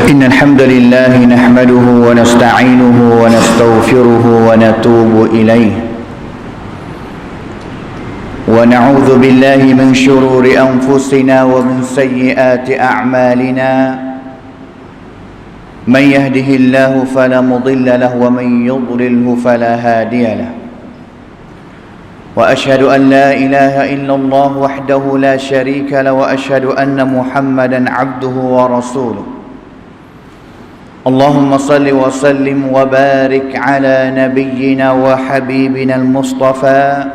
إن الحمد لله نحمده ونستعينه ونستغفره ونتوب إليه ونعوذ بالله من شرور أنفسنا ومن سيئات أعمالنا من يهده الله فلا مضل له ومن يضلله فلا هادي له وأشهد أن لا إله إلا الله وحده لا شريك له وأشهد أن محمدا عبده ورسوله اللهم صل وسلم وبارك على نبينا وحبيبنا المصطفى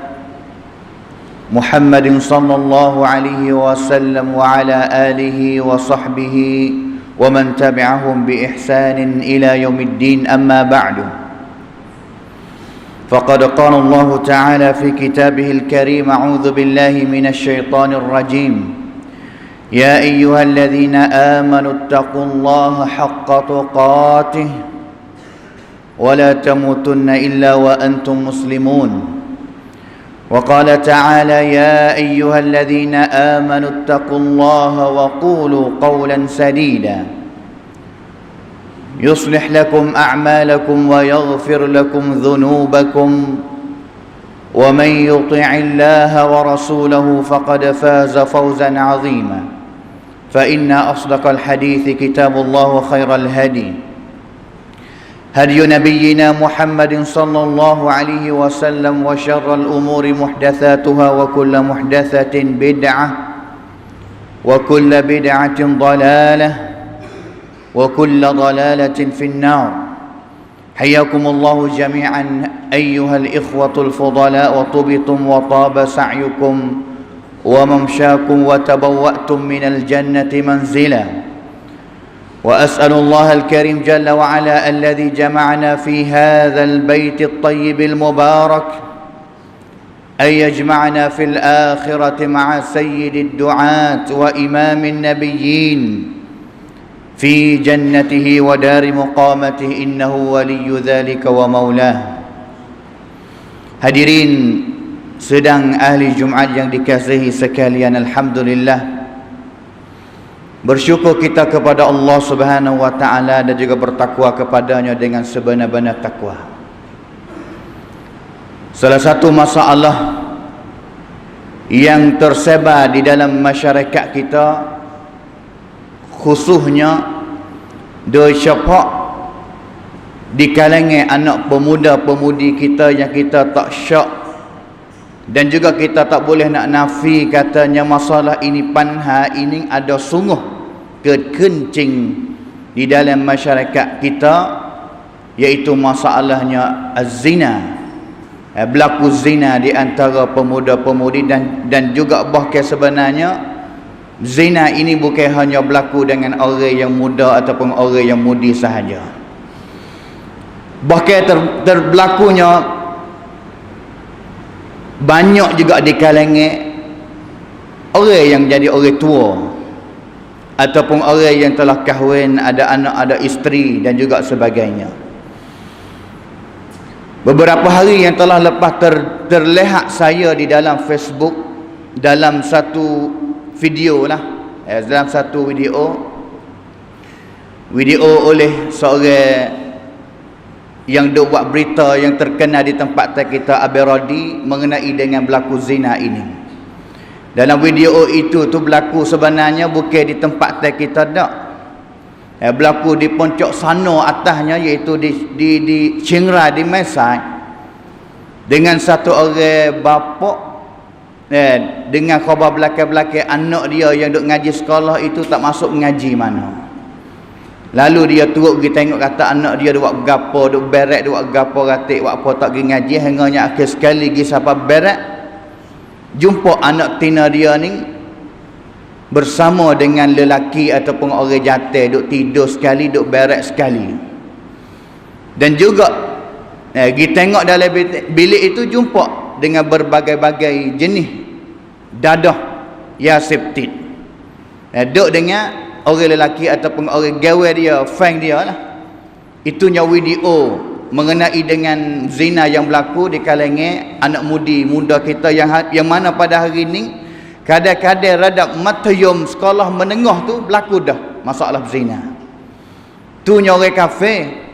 محمد صلى الله عليه وسلم وعلى آله وصحبه ومن تبعهم بإحسان إلى يوم الدين أما بعد فقد قال الله تعالى في كتابه الكريم أعوذ بالله من الشيطان الرجيم يا أيها الذين آمنوا اتقوا الله حق تقاته ولا تموتن إلا وأنتم مسلمون وقال تعالى يا أيها الذين آمنوا اتقوا الله وقولوا قولا سديدا يصلح لكم أعمالكم ويغفر لكم ذنوبكم ومن يطع الله ورسوله فقد فاز فوزا عظيما فإن أصدق الحديث كتاب الله وخير الهدي هدي نبينا محمد صلى الله عليه وسلم وشر الأمور محدثاتها وكل محدثة بدعة وكل بدعة ضلالة وكل ضلالة في النار حياكم الله جميعا أيها الإخوة الفضلاء وطبتم وطاب سعيكم وممشاكم وتبوأتم من الجنة منزلا وأسأل الله الكريم جل وعلا الذي جمعنا في هذا البيت الطيب المبارك أن يجمعنا في الآخرة مع سيد الدعاة وإمام النبيين في جنته ودار مقامته إنه ولي ذلك ومولاه. Hadirin sedang ahli Jumaat yang dikasihi sekalian, alhamdulillah, bersyukur kita kepada Allah Subhanahu wa taala dan juga bertakwa kepadanya dengan sebenar-benar takwa. Salah satu masalah yang tersebar di dalam masyarakat kita, khususnya dosyapa di kalangan anak pemuda-pemudi kita yang kita tak syak dan juga kita tak boleh nak nafi katanya masalah ini panha ini ada sungguh kekencing di dalam masyarakat kita, iaitu masalahnya az-zina, berlaku zina di antara pemuda-pemudi dan juga bahkan sebenarnya zina ini bukan hanya berlaku dengan orang yang muda ataupun orang yang mudi sahaja. Bahkan terbelakunya banyak juga di kalangan orang yang jadi orang tua ataupun orang yang telah kahwin, ada anak, ada isteri dan juga sebagainya. Beberapa hari yang telah lepas terlihat saya di dalam Facebook dalam satu video dalam satu video oleh seorang yang duk buat berita yang terkenal di tempat kita Aberadi mengenai dengan berlaku zina ini. Dalam video itu tu berlaku sebenarnya bukan di tempat kita dak. Berlaku di Poncok Sano atasnya, iaitu di Chiang Rai, di Mesai, dengan satu orang bapa dengan khabar belakang-belakang anak dia yang duk ngaji sekolah itu tak masuk ngaji mana. Lalu dia turut pergi tengok, kata anak dia duk buat gapo, duk berak, duk buat gapo ratik, buat apa tak pergi ngaji. Hingga akhir sekali pergi sampai berak, jumpa anak tina dia ni bersama dengan lelaki ataupun orang jantan duk tidur sekali, duk berak sekali. Dan juga pergi tengok dalam bilik itu jumpa dengan berbagai-bagai jenis dadah Yasiptit. Duk dengan orang lelaki ataupun orang gawe dia, fang dia lah. Itunya video mengenai dengan zina yang berlaku di kalangan anak muda kita yang mana pada hari ini kadang-kadang radap matayum sekolah menengah tu berlaku dah masalah zina. tu orang kafir.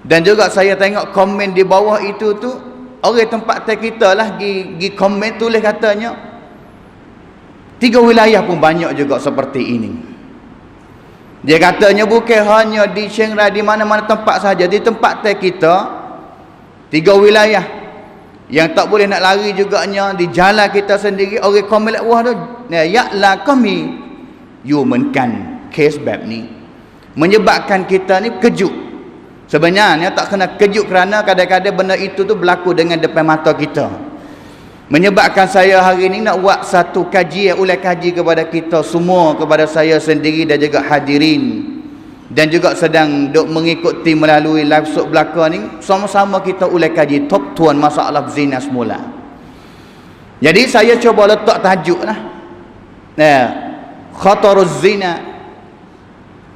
Dan juga saya tengok komen di bawah itu tu, orang tempat kita lah gi komen tulis katanya 3 wilayah pun banyak juga seperti ini. Dia katanya bukan hanya di Chiang Rai, di mana-mana tempat saja, di tempat kita 3 wilayah yang tak boleh nak lari juganya, di jalan kita sendiri orang komen lek wah tu, yaklah kami humankan kes bab ni, menyebabkan kita ni kejut. Sebenarnya tak kena kejut kerana kadang-kadang benda itu tu berlaku dengan depan mata kita. Menyebabkan saya hari ni nak buat satu kajian, ulang kaji kepada kita semua, kepada saya sendiri dan juga hadirin, dan juga sedang duk mengikuti melalui live show belakang ni, sama-sama kita ulang kaji top tuan masalah zina semula. Jadi saya cuba letak tajuk lah, khataruz zina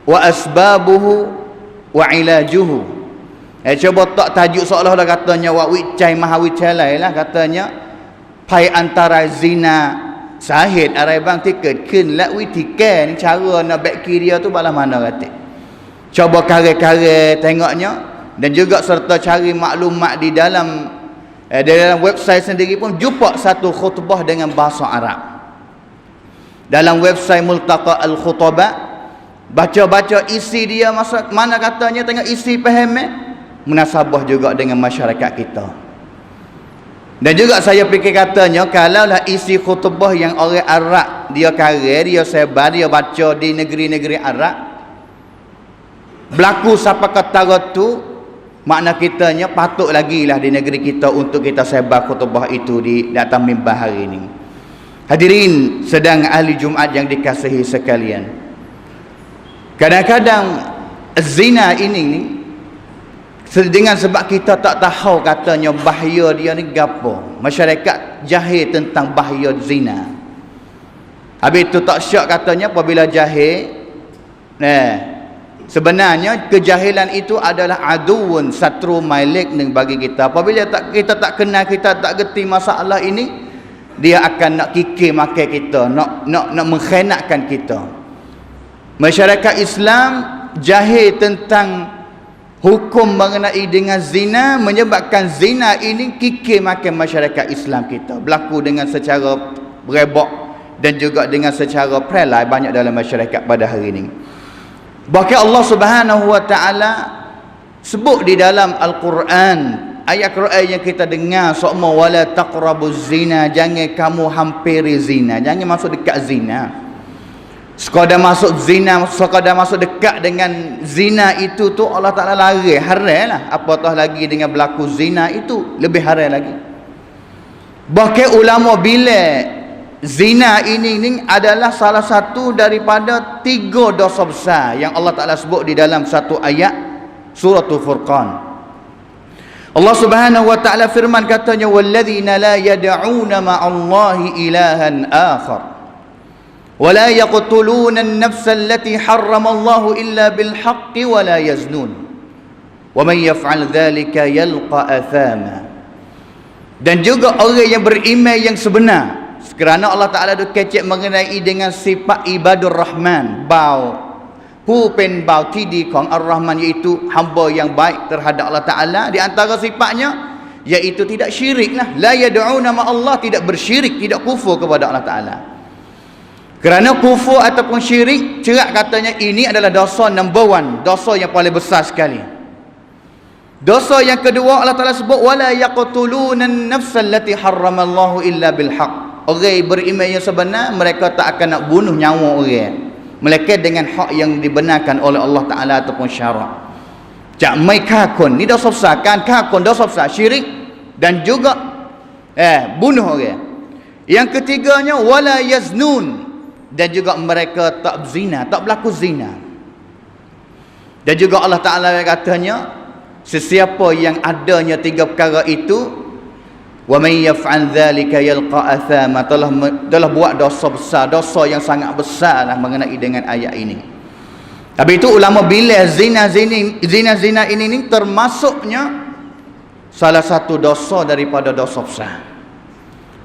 wa asbabuhu wa ilajuhu. Cuba tak tajuk seolah-olah katanya wa wicai mahawicalai lah, katanya pai antara zina sahid arai bang tiket kin lak witikan cara nak bakteria tu balah mana kata. Cuba kare-kare tengoknya, dan juga serta cari maklumat di dalam website sendiri pun jumpa satu khutbah dengan bahasa Arab. Dalam website Multaqa Al-Khutbah, baca-baca isi dia masa mana katanya tengok isi faham munasabah juga dengan masyarakat kita. Dan juga saya fikir katanya kalaulah isi khutbah yang orang Arab dia karya, dia sebar, dia baca di negeri-negeri Arab berlaku siapa kata tu, makna kitanya patut lagi lah di negeri kita untuk kita sebar khutbah itu di atas mimbar hari ini. Hadirin sedang ahli Jumaat yang dikasihi sekalian, kadang-kadang zina ini ni, dengan sebab kita tak tahu katanya bahaya dia ni gapo. Masyarakat jahil tentang bahaya zina. Habis tu tak syak katanya apabila jahil. Sebenarnya kejahilan itu adalah aduun, satru malik bagi kita. Apabila kita tak kenal, kita tak gerti masalah ini, dia akan nak kikir makai kita, nak mengkhianatkan kita. Masyarakat Islam jahil tentang hukum mengenai dengan zina, menyebabkan zina ini kikir makan masyarakat Islam kita, berlaku dengan secara berebok dan juga dengan secara perelai banyak dalam masyarakat pada hari ini. Bahkan Allah Subhanahu wa taala sebut di dalam Al-Quran, ayat Quran yang kita dengar semua, wala taqrabuz zina, jangan kamu hampiri zina, jangan masuk dekat zina. Sekadar masuk zina, sekadar masuk dekat dengan zina itu tu Allah Ta'ala larang, haram lah. Apatah lagi dengan berlaku zina itu lebih haram lagi. Bahkan ulama bila zina ini adalah salah satu daripada 3 dosa besar yang Allah Ta'ala sebut di dalam satu ayat suratul Furqan. Allah Subhanahu wa Ta'ala firman katanya, walladzina la yad'una ma'allahi ilahan akhar ولا يقتلون النفس التي حرم الله إلا بالحق ولا يزنون ومن يفعل ذلك يلقى أثاما. Dan juga orang yang beriman yang sebenar, kerana Allah Ta'ala ada kecek mengenai dengan sifat ibadur Rahman, bau pen bau tidi kong Ar-Rahman, iaitu hamba yang baik terhadap Allah Ta'ala. Di antara sifatnya iaitu tidak syirik lah, la yad'una ma Allah, tidak bersyirik, tidak kufur kepada Allah Ta'ala. Kerana kufur ataupun syirik, cerak katanya ini adalah dosa number 1, dosa yang paling besar sekali. Dosa yang kedua Allah Ta'ala sebut, wala yaqtuluna an-nafsa allati harramallahu illa bil haqq. Orang beriman yang sebenar, mereka tak akan nak bunuh nyawa orang melainkan dengan hak yang dibenarkan oleh Allah Ta'ala ataupun syarak. Cak mai kakun ni dosa besar kan, kakun dosa besar, syirik dan juga bunuh orang. Yang ketiganya wala yaznun, dan juga mereka tak berzina, tak berlaku zina. Dan juga Allah Ta'ala katanya, sesiapa yang adanya 3 perkara itu, wa may yaf'al dzalika yalqa athama, telah buat dosa besar, dosa yang sangat besar lah mengenai dengan ayat ini. Tapi itu ulama bila zina ini termasuknya salah satu dosa daripada dosa besar.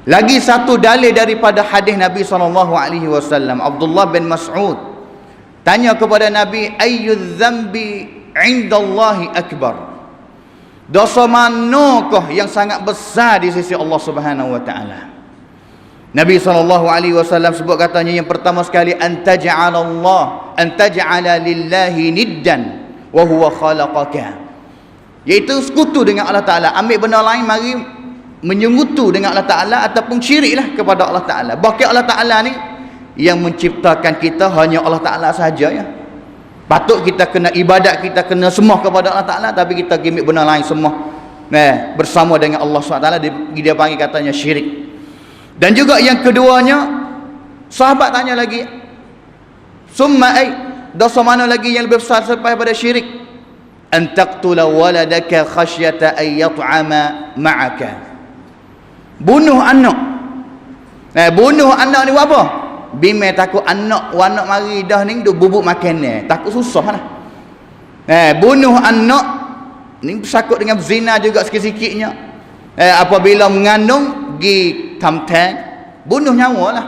Lagi satu dalil daripada hadis Nabi SAW, Abdullah bin Mas'ud Tanya kepada Nabi, ayyudz dzambi 'indallahi akbar? Dosa manakah yang sangat besar di sisi Allah Subhanahu wa taala? Nabi SAW sebut katanya yang pertama sekali, antaj'ala lillahi niddan wa huwa khalaqaka. Iaitu sekutu dengan Allah Taala, ambil benda lain mari menyekutu dengan Allah Taala ataupun syiriklah kepada Allah Taala. Bahkan Allah Taala ni yang menciptakan kita hanya Allah Taala saja ya. Patut kita kena ibadat, kita kena sembah kepada Allah Ta'ala, tapi kita gimik benda lain semua bersama dengan Allah SWT. Dia panggil katanya syirik. Dan juga yang keduanya, sahabat tanya lagi, summa ay, dosa mana lagi yang lebih besar sampai pada syirik? An taqtula waladaka khasyata ay yat'ama ma'aka. Bunuh anak. Bunuh anak ni buat apa? Bime takut anak mari dah ni duk bubuk makan ni, takut susah lah. Bunuh anak ni bersakut dengan zina juga sikit-sikitnya. Apabila mengandung gi tamtang, bunuh nyawa lah.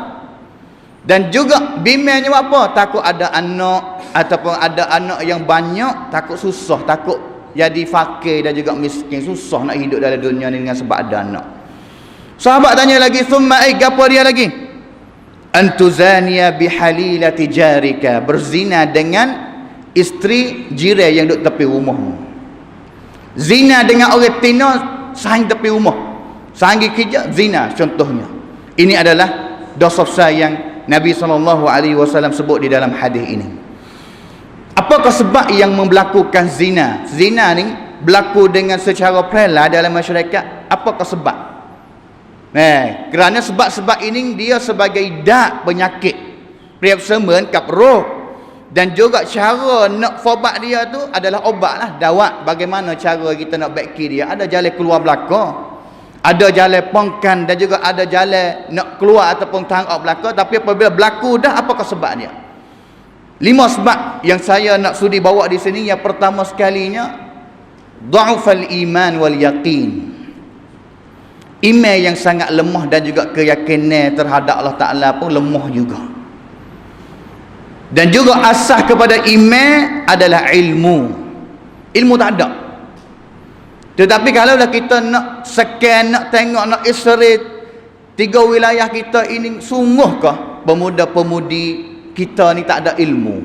Dan juga bime ni apa? Takut ada anak ataupun ada anak yang banyak, takut susah, takut jadi fakir dan juga miskin, susah nak hidup dalam dunia ni dengan sebab ada anak. Sahabat tanya lagi, summa ay, gapo dia lagi? Antuzania bihalilati jarika, berzina dengan isteri jiran yang duduk tepi rumahmu. Zina dengan orang tina sahing tepi rumah, sahing kerja zina contohnya. Ini adalah dosa besar yang Nabi SAW sebut di dalam hadis ini. Apakah sebab yang melakukan zina? Zina ni berlaku dengan secara rela dalam masyarakat. Apakah sebab? Kerana sebab-sebab ini dia sebagai dak penyakit priap semen kap roh, dan juga cara nak fobat dia tu adalah obat lah, dawat. Bagaimana cara kita nak baiki dia? Ada jalan keluar belaka, ada jalan pongkan, dan juga ada jalan nak keluar ataupun tangkap belaka. Tapi apabila berlaku dah, apakah sebab dia? 5 sebab yang saya nak sudi bawa di sini. Yang pertama sekalinya, dha'fal iman wal yaqin. Iman yang sangat lemah dan juga keyakinan terhadap Allah Ta'ala pun lemah juga. Dan juga asas kepada iman adalah ilmu. Ilmu tak ada. Tetapi kalau kita nak scan, nak tengok, nak x-ray 3 wilayah kita ini, sungguhkah pemuda-pemudi kita ni tak ada ilmu?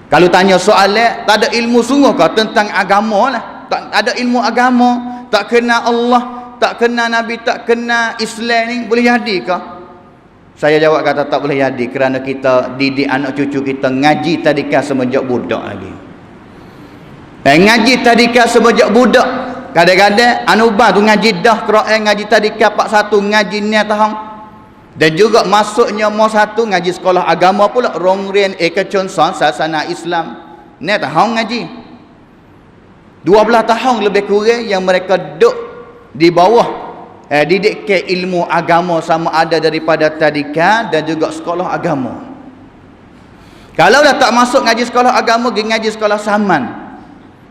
Kalau tanya soalan, tak ada ilmu sungguhkah tentang agama lah? Tak ada ilmu agama, tak kenal Allah, tak kenal Nabi, tak kenal Islam ni, boleh jadi kah? Saya jawab kata tak boleh jadi, kerana kita didik anak cucu kita ngaji tadika semenjak budak lagi. Ngaji tadika semenjak budak. Kadang-kadang anubah tu ngaji dah Quran, ngaji tadika 41, ngaji ni tahun. Dan juga masuknya mau 1 ngaji sekolah agama pula, Rongren Ekechonson Sasana Islam. Ni tahun ngaji. 12 tahun lebih kurang yang mereka duduk di bawah didik ke ilmu agama, sama ada daripada tadika dan juga sekolah agama. Kalau dah tak masuk ngaji sekolah agama, pergi ngaji sekolah saman.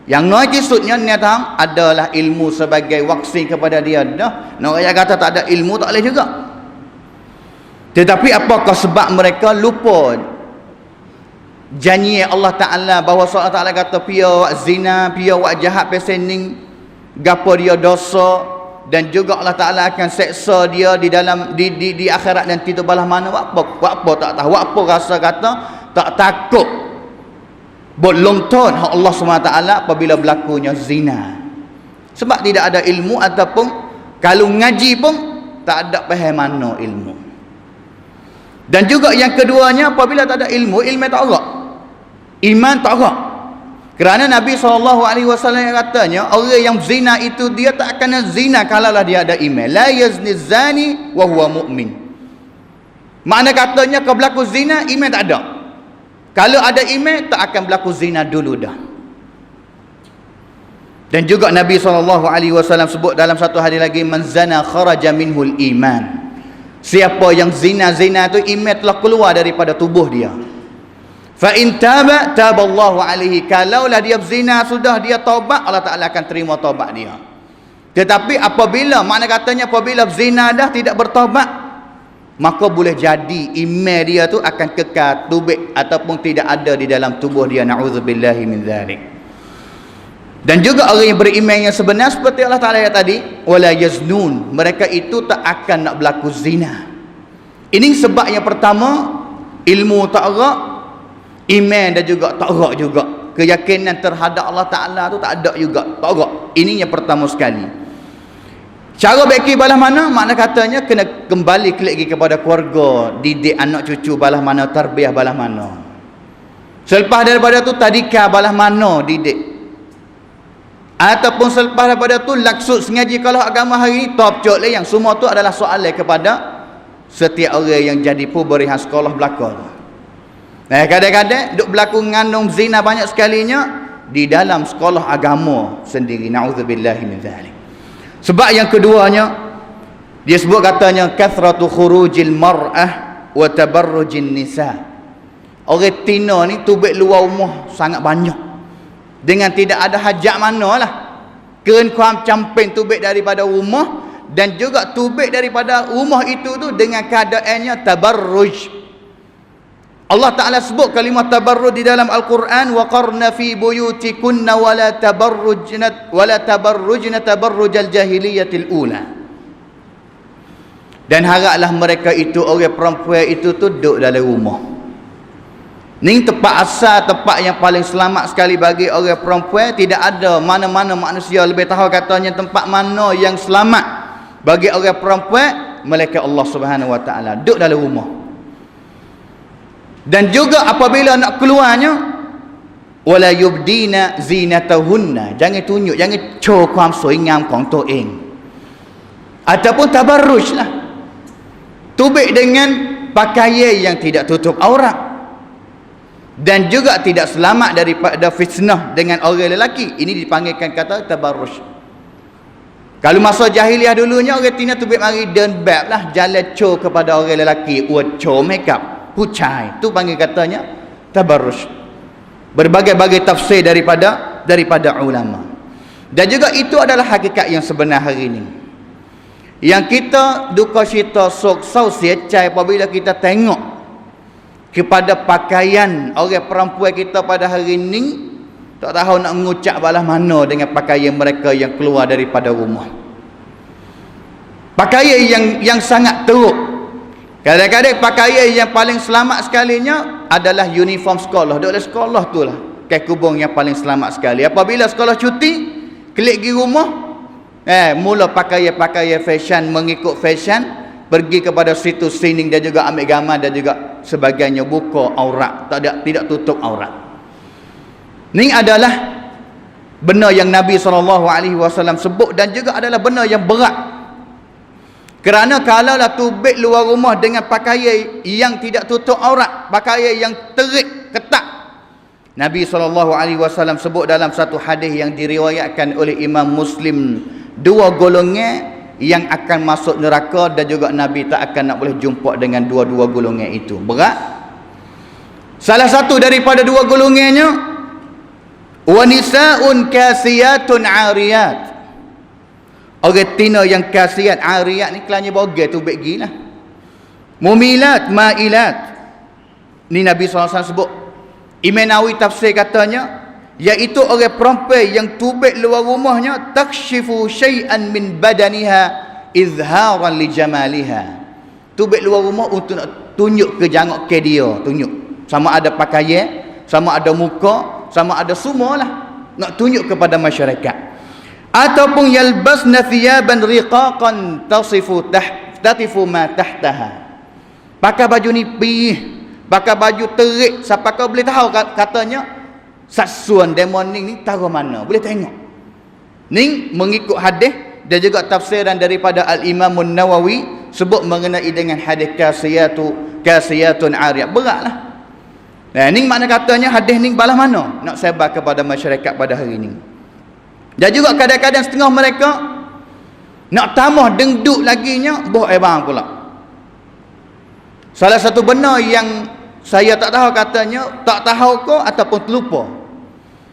Yang noi kisutnya ni tahu adalah ilmu sebagai vaksin kepada dia dah. Nak yang kata tak ada ilmu tak boleh juga. Tetapi apakah sebab mereka lupa janji Allah Ta'ala bahawa Allah Ta'ala kata pia wak zina, pia wak jahat pesening, gapo dia dosa, dan juga Allah Ta'ala akan seksa dia di dalam di akhirat nanti tu balah mana. Apa tak tahu, apa rasa kata tak takut bolong ton Allah SWT apabila berlakunya zina, sebab tidak ada ilmu, ataupun kalau ngaji pun tak ada faham mana ilmu. Dan juga yang keduanya, apabila tak ada ilmu, ilmu tak ada, iman tak ada. Kerana Nabi SAW yang katanya, orang yang zina itu dia tak akan zina kalaulah dia ada iman. La yazni zani wa huwa mu'min. Makna katanya kau berlaku zina, iman tak ada. Kalau ada iman, tak akan berlaku zina dulu dah. Dan juga Nabi SAW sebut dalam satu hadis lagi, man zana kharaja minhul iman. Siapa yang zina-zina itu, iman telah keluar daripada tubuh dia. Fa in taba taballahu alaihi, kalaulah dia berzina sudah dia taubat, Allah Taala akan terima taubat dia. Tetapi apabila, makna katanya apabila berzina dah tidak bertaubat, maka boleh jadi iman dia tu akan kekal tubik ataupun tidak ada di dalam tubuh dia. Na'udzubillahi min dzalik. Dan juga orang yang beriman yang sebenar seperti Allah Ta'ala yang tadi, wala yaznun, mereka itu tak akan nak berlaku zina. Ini sebab yang pertama, ilmu ta'arak, iman dan juga ta'arak juga. Keyakinan terhadap Allah Ta'ala tu tak ada juga, ta'arak. Ini yang pertama sekali. Cara baiki balas mana? Makna katanya kena kembali lagi kepada keluarga, didik anak cucu balas mana, tarbiyah balas mana. Selepas daripada tu tadika balas mana didik. Ataupun selepas daripada tu laksud sengaja kalau agama hari ni top cok yang semua tu adalah soalan kepada setiap orang yang jadi pemberian sekolah belakang. Kadang-kadang duk berlaku ngandung zina banyak sekalinya di dalam sekolah agama sendiri. Na'udzubillahi min dzalik. Sebab yang keduanya dia sebut katanya kathratu khurujil mar'ah wa tabarrujin nisa. Orang tina ni tubik luar rumah sangat banyak. Dengan tidak ada hajat manalah. Keren kuam camping tubik daripada rumah dan juga tubik daripada rumah itu tu dengan keadaannya tabarruj. Allah Ta'ala sebut kalimah tabarruj di dalam Al-Quran, wa qarna fi buyutikunna wa la tabarrujna tabarrujal jahiliyatil ula. Dan haraplah mereka itu orang perempuan itu tu duduk dalam rumah. Ni tempat asal, tempat yang paling selamat sekali bagi orang perempuan. Tidak ada mana-mana manusia lebih tahu katanya tempat mana yang selamat bagi orang perempuan melainkan Allah Subhanahu Wa Taala. Duduk dalam rumah. Dan juga apabila nak keluarnya, wala yubdina zinatahunna, jangan tunjuk, jangan show ความสวยงามของตัวเอง ataupun tabarruj lah, tubik dengan pakaian yang tidak tutup aurat. Dan juga tidak selamat daripada fitnah dengan orang lelaki. Ini dipanggilkan kata tabarruj. Kalau masa jahiliah dulunya orang tina tubik mari dan bab lah jalan co kepada orang lelaki, co make up, pucai. Tu panggil katanya tabarruj. Berbagai-bagai tafsir daripada ulama. Dan juga itu adalah hakikat yang sebenar hari ini. Yang kita duka cita sok sau siecai apabila kita tengok kepada pakaian orang perempuan kita pada hari ini, tak tahu nak mengucap balas mana dengan pakaian mereka yang keluar daripada rumah. Pakaian yang sangat teruk. Kadang-kadang pakaian yang paling selamat sekalinya adalah uniform sekolah. Dalam sekolah tu lah kain kubung yang paling selamat sekali. Apabila sekolah cuti, klik pergi rumah, mula pakaian fashion, mengikut fashion, pergi kepada situs streaming dan juga ambil gambar dan juga sebagainya, buka aurat, tidak tutup aurat. Ini adalah benda yang Nabi SAW sebut dan juga adalah benda yang berat. Kerana kalaulah tubik luar rumah dengan pakaian yang tidak tutup aurat, pakaian yang terik, ketat, Nabi SAW sebut dalam satu hadis yang diriwayatkan oleh Imam Muslim, dua golongan yang akan masuk neraka dan juga Nabi tak akan nak boleh jumpa dengan dua-dua golongan itu. Berat. Salah satu daripada dua golongannya, wa nisaun kasiyatun ariyat. Orang tina yang kasiyat, ariyat ni kelanya bogel tu baik gilah. Mumilat, mailat. Ni Nabi SAW sebut. Imam Nawawi tafsir katanya, iaitu orang perempuan yang tubik luar rumahnya takshifu syai'an min badaniha izharan li jamaliha. Tubik luar rumah untuk nak tunjuk kejangok ke dia, tunjuk. Sama ada pakaian, sama ada muka, sama ada semualah. Nak tunjuk kepada masyarakat. Ataupun yalbasna thiyaban riqaqan tatifu ma tahtaha. Pakai baju nipis, pakai baju terik, siapa kau boleh tahu katanya saksuan demoning ni taruh mana, boleh tengok. Ni mengikut hadis dan juga tafsiran daripada Al-Imam Nawawi sebut mengenai dengan hadis kasiyatun ariyat. Beratlah. Nah, ni makna katanya hadis ni balas mana nak sebar kepada masyarakat pada hari ini. Dan juga kadang-kadang setengah mereka nak tambah dengduk laginya boh bang pula. Salah satu benda yang saya tak tahu katanya, tak tahu ke ataupun terlupa,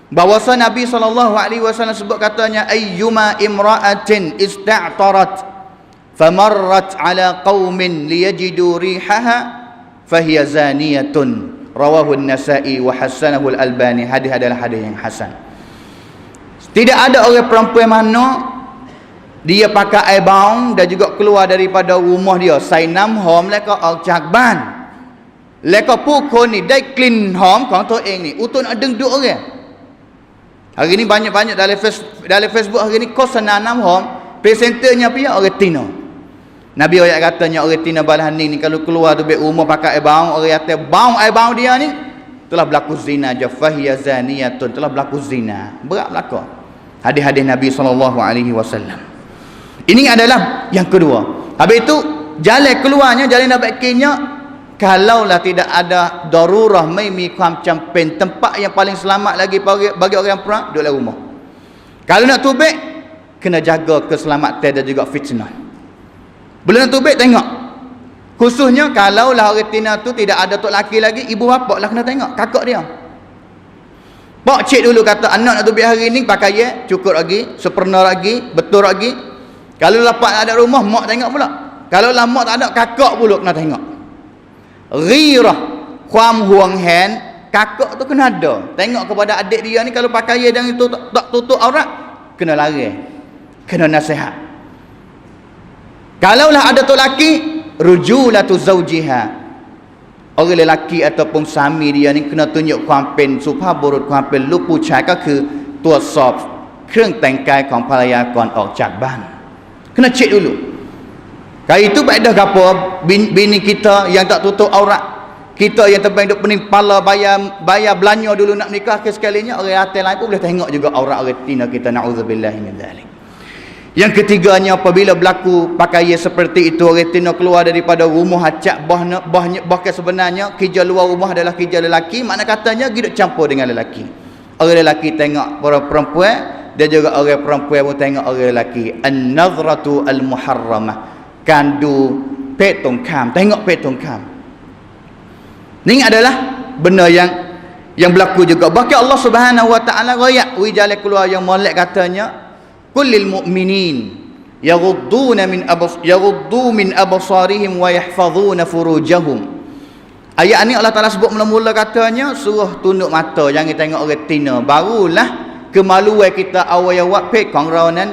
bahawasa Nabi SAW sebut katanya, ayyuma imra'atin ista'tarat famarrat ala qaumin liyajidu rihaha fahiya zaniyatun. Rawahu an-Nasa'i wa hasanahu al-Albani. Hadis adalah hadis yang hasan. Tidak ada orang perempuan mana dia pakai air baung dan juga keluar daripada rumah dia sai nam hom lekaออกจากบ้าน แล้วก็ผู้คนนี่ได้กลิ่นหอมของตัวเองนี่ untuk nak dengduk orang. Hari ni banyak-banyak dalam Facebook hari ni kosana nam hom, presenternya pia orang Tino. Nabi ayat katanya orang Tino balah ni kalau keluar tu be rumah pakai air baung, orang kata baung air baung dia ni telah berlaku zina, fahiya zaniyatun, telah berlaku zina. Berat berlaku. Hadis-hadis Nabi SAW. Ini adalah yang kedua. Habis itu jalan keluarnya, jalan nak baiknya, kalaulah tidak ada darurah, mai miความจำเป็น tempat yang paling selamat lagi bagi orang perang, duduk dalam rumah. Kalau nak tubik, kena jaga keselamatan dan juga fitnah. Belum nak tubik, tengok. Khususnya kalaulah orang tina tu tidak ada tok laki lagi, ibu bapa lah kena tengok kakak dia. Pak cik dulu kata anak nak tubik hari ni pakai ye, cukup lagi, sempurna lagi, betul lagi. Kalau lapak ada rumah, mak tengok pula. Kalau lah mak tak ada, kakak pula kena tengok. Ghirah, ความห่วงแหน kakak tu kena ada. Tengok kepada adik dia ni kalau pakai ye dan itu tak tutup aurat, kena lari, kena nasihat. Kalaulah ada tu laki, rujulatu zaujiha, orang lelaki ataupun suami dia ni kena tunjuk ความเป็น สุภาพบุรุษ ความเป็นลูกผู้ชาย ก็คือตรวจสอบเครื่องแต่งกายของภรรยาก่อนออกจากบ้าน kena cek dulu. Kalau itu baik dah gapo bini kita yang tak tutup aurat, kita yang terbaik duk pening kepala bayar belanja dulu nak nikah ke sekalinya, orang atas lain pun boleh tengok juga aurat orang tina kita, naudzubillahi min dzalik. Yang ketiganya, apabila berlaku pakai seperti itu, orang tina keluar daripada rumah acak bahnya sebenarnya kerja luar rumah adalah kerja lelaki, makna katanya hidup campur dengan lelaki. Orang lelaki tengok para perempuan, dan juga orang perempuan pun tengok orang lelaki. An-nazratu al-muharramah, kandu pek tongkam, tengok pek tongkam. Ini adalah benda yang berlaku juga. Bahkan Allah Subhanahu wa taala royak wi jalan keluar yang molek katanya, kullil mu'minin yaghuddu min absarihim wa yahfazuna furujahum. Ayat ni Allah Taala sebut mula-mula katanya suruh tunduk mata, jangan tengok orang tina, barulah kemaluan kita awal-awal pek kong rawanan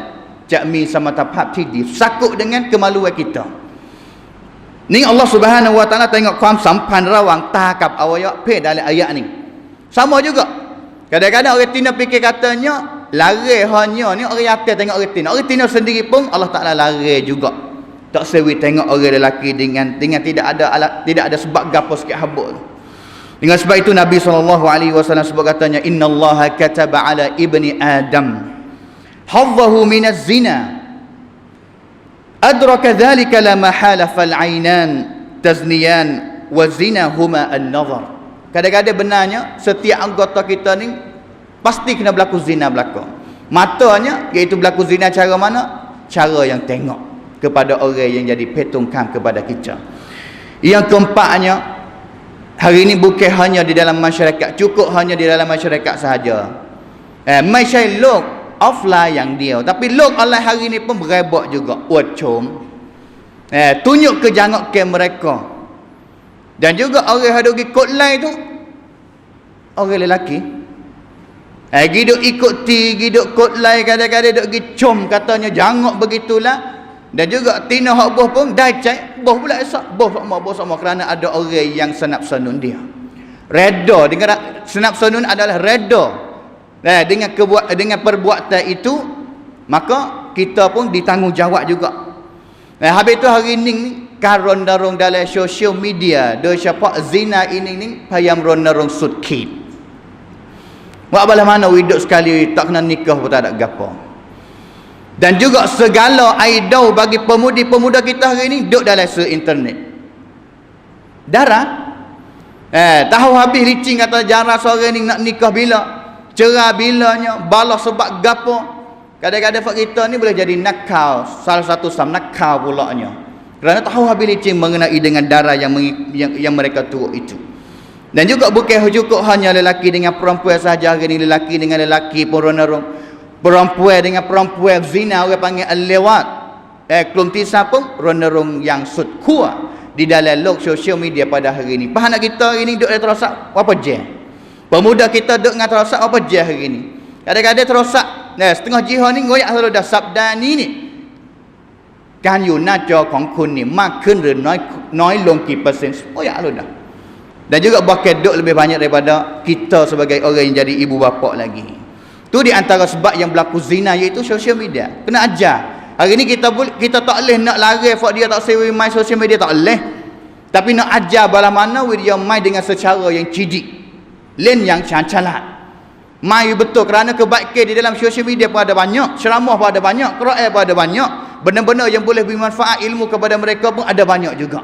jakmi sama taphap tidif, sakut dengan kemaluan kita. Ni Allah Subhanahu wa taala tengokความสัมพันธ์ระหว่างตากับอวัยวะเพศ dalam ayat ni. Sama juga. Kadang-kadang orang tina fikir katanya lari hanya ni orang atas tengok orang tina. Orang tina sendiri pun Allah Taala lari juga. Tak sewi tengok orang lelaki dengan tidak ada sebab gapo sikit habuk. Dengan sebab itu Nabi SAW sebut katanya, innallaha kataba ala ibni adam hadzahu minaz zina adraka dhalika la mahala fal ainan tazniyan wa zina huma an-nazar. Kadang-kadang benarnya setiap anggota kita ni pasti kena berlaku zina berlaku. Matanya iaitu berlaku zina cara mana? Cara yang tengok kepada orang yang jadi petungkam kepada kita. Yang keempatnya, hari ini bukan hanya di dalam masyarakat, cukup hanya di dalam masyarakat sahaja. Mai syai lok offline yang dia, tapi lok online hari ini pun berebak juga. Wacom. Tunjuk kejangok ke mereka. Dan juga orang hadut ikut lain tu orang lelaki. Giduk ikuti, giduk kot lain, kadang-kadang duk gicom katanya jangok begitulah. Dan juga tina hak boh pun dah cek boh pula esok boh sama kerana ada orang yang senap sanun dia. Reda dengan senap sanun adalah reda. Dengan perbuatan itu, maka kita pun ditanggungjawab juga. Habis itu hari ini karon darung dalam sosial media do siapa zina ini ni payam ron darung sutkit. Buat bala mana hidup sekali tak kena nikah pun tak ada gapo. Dan juga segala idol bagi pemudi-pemuda kita hari ini duduk dalam internet. Darah. Tahu habis licin kata jarah seorang ni nak nikah bila, cerai bilanya, balas sebab gapo. Kadang-kadang fak kita ni boleh jadi nakal, salah satu nakal pulaknya. Kerana tahu habis licin mengenai dengan darah yang mereka turut itu. Dan juga bukan cukup hanya lelaki dengan perempuan sahaja hari ini, lelaki dengan lelaki pun ronarong. Perempuan dengan perempuan zina, orang panggil al-lewat. kelompok pun renderung yang sud kuat di dalam log sosial media pada hari ini. Pahan nak kita hari ini duduk dalam terosak apa je? Pemuda kita duduk dengan terosak apa je hari ini? Kadang-kadang terosak, setengah jihad ni ngoyak selalu dah sabda ni. การอยู่หน้าจอของคุณนี่มากขึ้นหรือน้อยลงกี่เปอร์เซ็นต์ oh ya Allah dah. Dan juga bakal duk lebih banyak daripada kita sebagai orang yang jadi ibu bapa lagi. Tu di antara sebab yang berlaku zina iaitu sosial media. Kena ajar. Hari ni kita tak boleh nak lari fak dia tak sewa main sosial media, tak boleh. Tapi nak ajar bala mana dia main dengan secara yang cerdik. Lain yang cacat. Mai betul kerana kebaikan di dalam sosial media pun ada banyak, ceramah pun ada banyak, Quran pun ada banyak, benda-benda yang boleh bermanfaat ilmu kepada mereka pun ada banyak juga.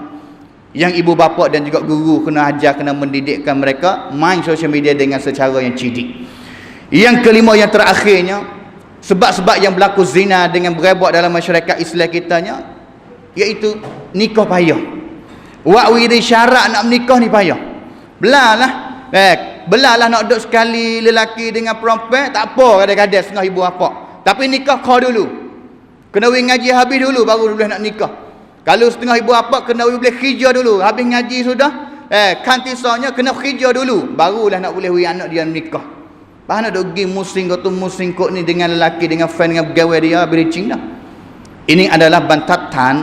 Yang ibu bapa dan juga guru kena ajar, kena mendidikkan mereka main sosial media dengan secara yang cerdik. Yang kelima, yang terakhirnya, sebab-sebab yang berlaku zina dengan berebak dalam masyarakat Islam kitanya, iaitu nikah payah. Wa'wiri syarat nak menikah ni payah. Belalah nak duduk sekali lelaki dengan perempuan, tak apa kadang-kadang setengah ibu apa. Tapi nikah kau dulu. Kena ngaji habis dulu baru boleh nak nikah. Kalau setengah ibu apa kena boleh khijah dulu. Habis ngaji sudah, kantisanya kena khijah dulu barulah nak boleh anak dia nikah. Bahan nak pergi musing kok ni dengan lelaki, dengan fan, dengan pegawai dia bericing dah. Ini adalah bantatan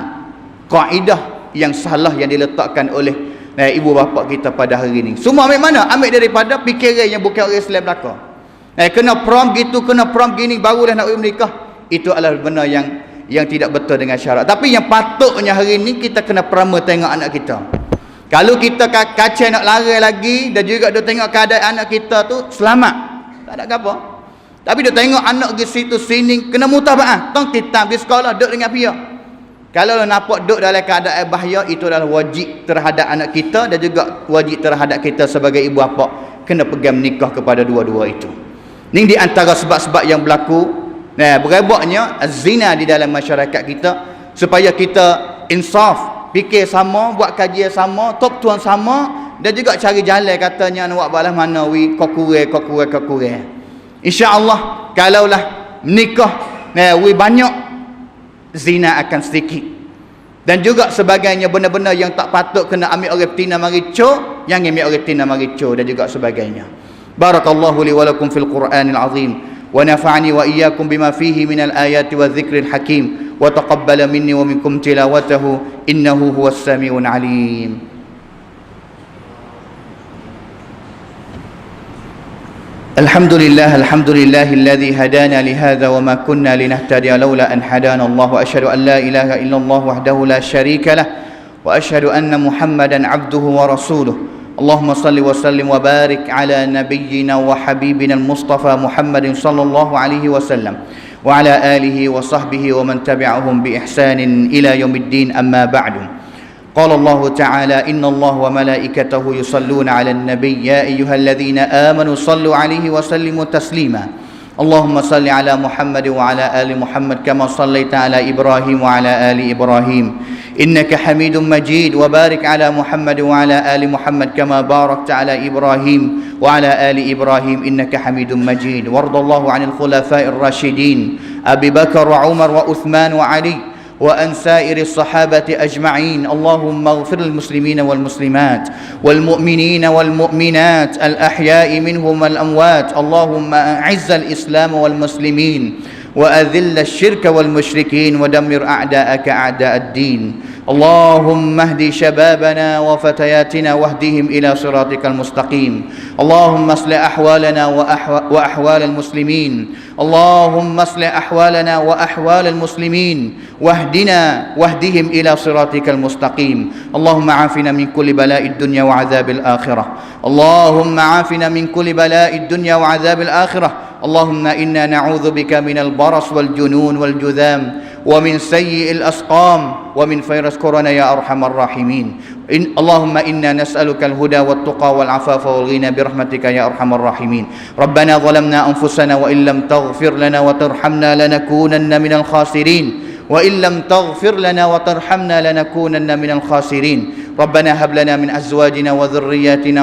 kaedah yang salah yang diletakkan oleh ibu bapa kita pada hari ini. Semua ambil mana? Ambil daripada fikiran yang bukan orang Islam belaka. Kena prom gitu, kena prom gini barulah nak menikah. Itu adalah benda yang tidak betul dengan syarat. Tapi yang patutnya hari ini kita kena perama tengok anak kita. Kalau kita kacau nak lari lagi dan juga dia tengok keadaan anak kita tu selamat, tak ada apa. Tapi dia tengok anak di situ sini kena mutaba'ah, tong titam di sekolah duduk dengan pihak. Kalau nampak duduk dalam keadaan bahaya, itu adalah wajib terhadap anak kita dan juga wajib terhadap kita sebagai ibu bapa, kena pegang nikah kepada dua-dua itu. Ini di antara sebab-sebab yang berlaku berebaknya zina di dalam masyarakat kita, supaya kita insaf, fikir sama, buat kajian sama, top tuan sama, dan juga cari jalan katanya nak buat balas mana kau kurang. Insya-Allah kalaulah nikah banyak, zina akan sedikit. Dan juga sebagainya, benda-benda yang tak patut kena ambil orang betina mari co, yang ambil orang betina mari co, dan juga sebagainya. Barakallahu li wa lakum fil Qur'anil azim, wa nafa'ani wa iyyakum bima fihi minal ayati wa dzikril hakim, wa taqabbala minni wa minkum tilawatahu innahu huwas samiul alim. Alhamdulillah alladhi hadana lihadza wa ma kunna linahtadiya laula an hadana Allah, wa asyhadu an la ilaha illallah wahdahu la syarika lah, wa asyhadu anna Muhammadan abduhu wa rasuluh. Allahumma salli wa sallim wa barik ala nabiyyina wa habibina al-Mustafa Muhammadin sallallahu alaihi wasallam wa ala alihi wa sahbihi wa man tabi'ahum bi ihsanin ila yaumiddin, amma ba'du. قال الله تعالى إن الله وملائكته يصلون على النبي يا أيها الذين آمنوا صلوا عليه وسلموا تسليما اللهم صل على محمد وعلى آل محمد كما صليت على إبراهيم وعلى آل إبراهيم إنك حميد مجيد وبارك على محمد وعلى آل محمد كما باركت على إبراهيم وعلى آل إبراهيم إنك حميد مجيد وارض الله عن الخلفاء الراشدين أبي بكر وعمر وعثمان وعلي وأن سائر الصحابة أجمعين اللهم اغفر للمسلمين والمسلمات والمؤمنين والمؤمنات الأحياء منهم والأموات اللهم أعز الإسلام والمسلمين وأذل الشرك والمشركين ودمر أعداءك أعداء الدين اللهم اهد شبابنا وفتياتنا واهدهم إلى صراطك المستقيم اللهم اصلح أحوالنا وأحوال المسلمين اللهم اصلح أحوالنا وأحوال المسلمين واهدهم إلى صراطك المستقيم اللهم عافنا من كل بلاء الدنيا وعذاب الآخرة اللهم عافنا من كل بلاء الدنيا وعذاب الآخرة اللهم إنا نعوذ بك من البرص والجنون والجذام ومن سيء الأسقام ومن فيروس كورونا يا أرحم الراحمين اللهم إنا نسألك الهدى والتقى والعفاف والغنى برحمتك يا أرحم الراحمين ربنا ظلمنا أنفسنا وإن لم تغفر لنا وترحمنا لنكونن من الخاسرين وإن لم تغفر لنا وترحمنا لنكونن من الخاسرين ربنا هب لنا من أزواجنا وذرياتنا